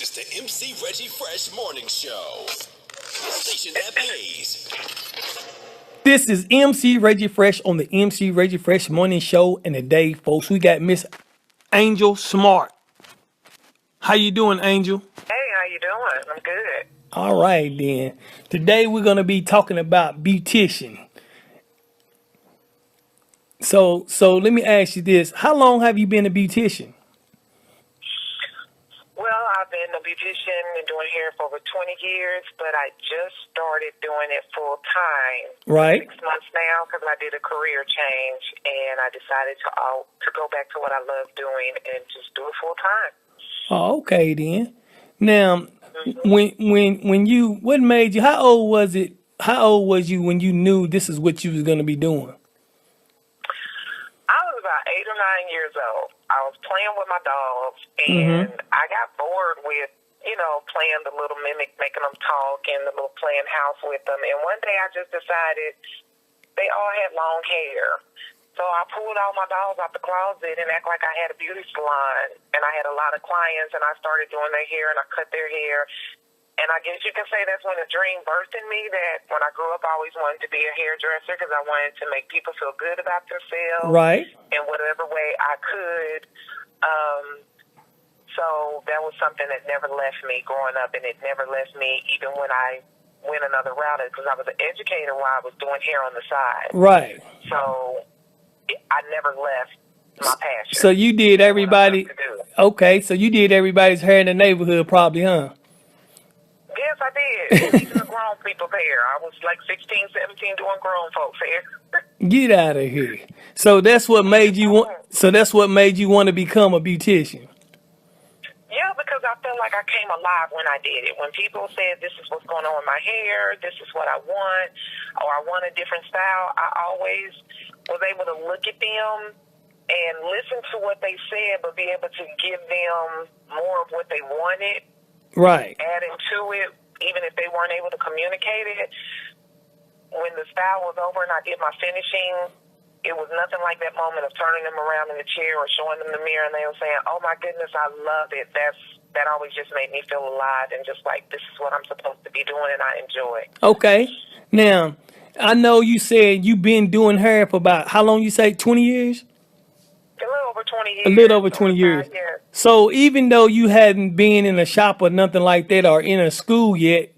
is the MC Reggie Fresh Morning Show. The station that pays. This is MC Reggie Fresh on the MC Reggie Fresh Morning Show. And today, folks, we got Miss Angel Smartt. How you doing, Angel? Hey, how you doing? I'm good. All right, then. Today, we're going to be talking about Beautician. So let me ask you this. How long have you been a beautician? Well, I've been a beautician and doing hair for over 20 years, but I just started doing it full time. Right. 6 months now because I did a career change and I decided to go back to what I love doing and just do it full time. Oh, okay, then. Now, when you, what made you, how old was it? How old was you when you knew this is what you was going to be doing? I was about 8 or 9 years old. I was playing with my dogs, and I got bored with, playing the little mimic, making them talk, and the little playing house with them. And one day I just decided they all had long hair. So I pulled all my dogs out the closet and act like I had a beauty salon. And I had a lot of clients, and I started doing their hair, and I cut their hair. And I guess you can say that's when a dream birthed in me that when I grew up, I always wanted to be a hairdresser because I wanted to make people feel good about themselves. Right. In whatever way I could. So that was something that never left me growing up, and it never left me even when I went another route because I was an educator while I was doing hair on the side. Right. So I never left my passion. So you did everybody. Okay, so you did everybody's hair in the neighborhood probably, huh? Yes, I did. Even the grown people's hair. I was like 16, 17 doing grown folks' hair. Get out of here. So that's what made you want. So that's what made you want to become a beautician. Yeah, because I felt like I came alive when I did it. When people said, this is what's going on with my hair, this is what I want, or I want a different style, I always was able to look at them and listen to what they said, but be able to give them more of what they wanted. Right. Adding to it, even if they weren't able to communicate it. When the style was over and I did my finishing, it was nothing like that moment of turning them around in the chair or showing them the mirror and they were saying, oh my goodness, I love it. That always just made me feel alive and just like, this is what I'm supposed to be doing and I enjoy. Okay. Now, I know you said you've been doing hair for about, how long you say, 20 years? A little over 20 years. A little over 20 years. So even though you hadn't been in a shop or nothing like that or in a school yet,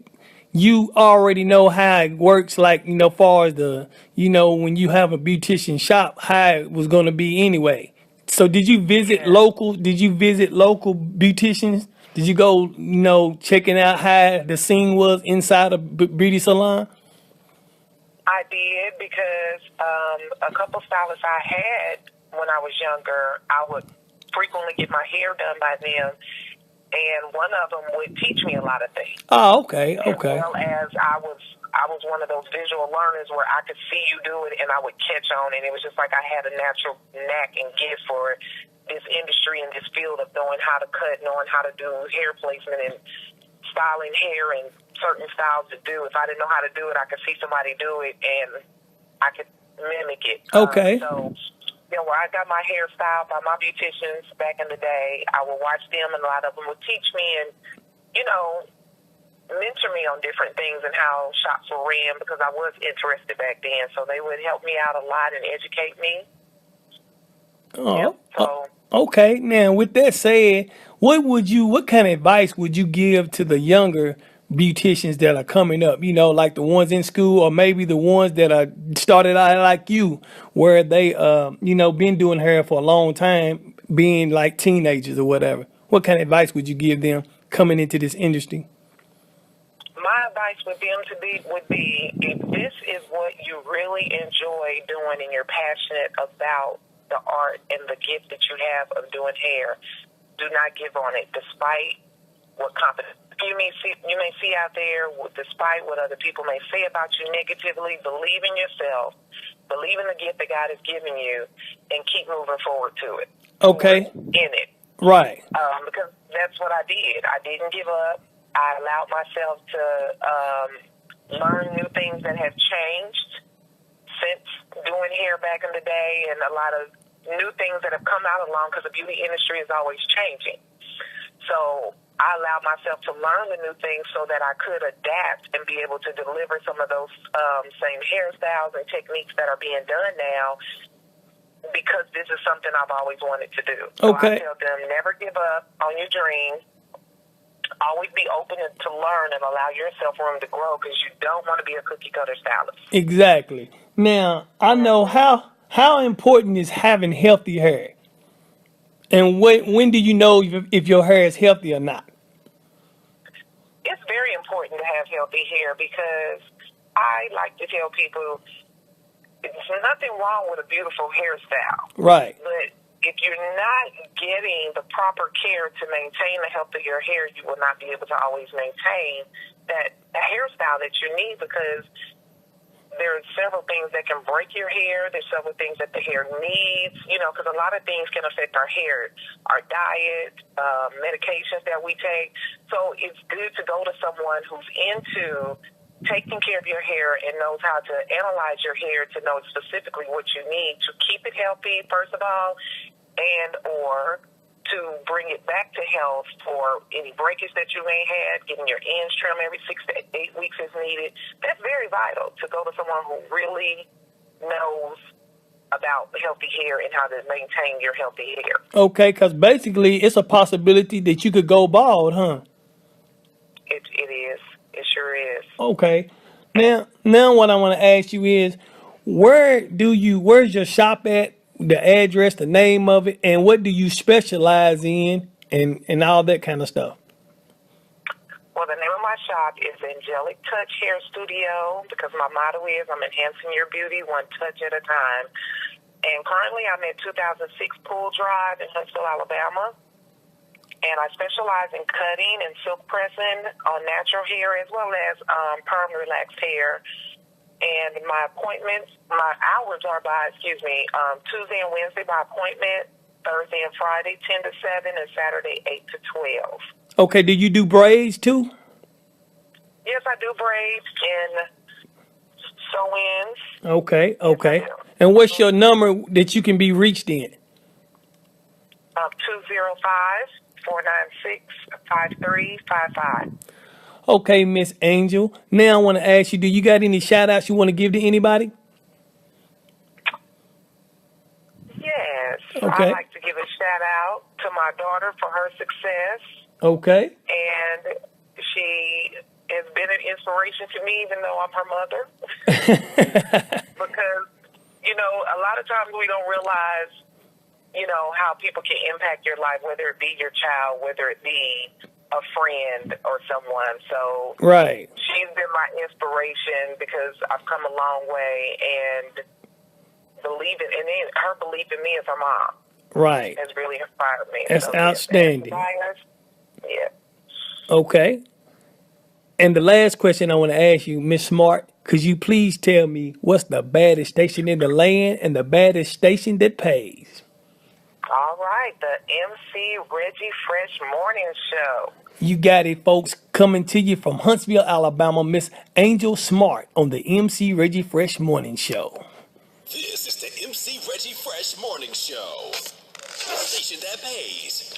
you already know how it works, like, far as the, when you have a beautician shop, how it was going to be anyway. So did you visit local beauticians? Did you go, checking out how the scene was inside a beauty salon? I did because a couple stylists I had when I was younger, I would frequently get my hair done by them. And one of them would teach me a lot of things. Oh, okay. As well as I was one of those visual learners where I could see you do it and I would catch on. And it was just like I had a natural knack and gift for this industry and this field of knowing how to cut, knowing how to do hair placement and styling hair and certain styles to do. If I didn't know how to do it, I could see somebody do it and I could mimic it. Okay. Where I got my hair styled by my beauticians back in the day, I would watch them and a lot of them would teach me and, mentor me on different things and how shops were ran because I was interested back then. So they would help me out a lot and educate me. Okay. Now, with that said, what kind of advice would you give to the younger beauticians that are coming up, like the ones in school or maybe the ones that are started out like you, where they, been doing hair for a long time, being like teenagers or whatever? What kind of advice would you give them coming into this industry? My advice with them would be, if this is what you really enjoy doing and you're passionate about the art and the gift that you have of doing hair, do not give on it, despite what competition you may see out there, despite what other people may say about you negatively. Believe in yourself, believe in the gift that God has given you, and keep moving forward to it. Okay. In it. Right. Because that's what I did. I didn't give up. I allowed myself to learn new things that have changed since doing hair back in the day, and a lot of new things that have come out along because the beauty industry is always changing. So I allowed myself to learn the new things so that I could adapt and be able to deliver some of those same hairstyles and techniques that are being done now, because this is something I've always wanted to do. So I tell them, never give up on your dreams. Always be open to learn and allow yourself room to grow, because you don't want to be a cookie cutter stylist. Exactly. Now, I know how important is having healthy hair. And when do you know if your hair is healthy or not? It's very important to have healthy hair, because I like to tell people there's nothing wrong with a beautiful hairstyle. Right. But if you're not getting the proper care to maintain the health of your hair, you will not be able to always maintain that hairstyle that you need, because there are several things that can break your hair. There's several things that the hair needs, because a lot of things can affect our hair, our diet, medications that we take. So it's good to go to someone who's into taking care of your hair and knows how to analyze your hair to know specifically what you need to keep it healthy, first of all, and or to bring it back to health for any breakage that you may have. Getting your ends trimmed every 6 to 8 weeks is needed. That's very vital, to go to someone who really knows about healthy hair and how to maintain your healthy hair. Okay, because basically it's a possibility that you could go bald, huh? It is. It sure is. Okay. Now what I want to ask you is, where's your shop at? The address, the name of it, and what do you specialize in, and all that kind of stuff? Well, the name of my shop is Angelic Touch Hair Studio, because my motto is I'm enhancing your beauty one touch at a time. And currently I'm at 2006 Pool Drive in Huntsville, Alabama. And I specialize in cutting and silk pressing on natural hair, as well as perm relaxed hair. And my hours are by, Tuesday and Wednesday by appointment, Thursday and Friday 10 to 7, and Saturday 8 to 12. Okay, do you do braids too? Yes, I do braids and sew-ins. Okay. Yes, And what's your number that you can be reached in? 205-496-5355. Okay, Miss Angel. Now I want to ask you, do you got any shout outs you want to give to anybody? Yes. Okay. I'd like to give a shout out to my daughter for her success. Okay. And she has been an inspiration to me, even though I'm her mother. Because, a lot of times we don't realize, how people can impact your life, whether it be your child, whether it be a friend or someone. So right. She's been my inspiration, because I've come a long way, and her belief in me as her mom. Right. Has really inspired me. That's outstanding. Yeah. Okay. And the last question I want to ask you, Miss Smartt, could you please tell me what's the baddest station in the land and the baddest station that pays? All right, the MC Reggie Fresh Morning Show. You got it, folks. Coming to you from Huntsville, Alabama, Miss Angel Smartt on the MC Reggie Fresh Morning Show. This is the MC Reggie Fresh Morning Show. The station that pays.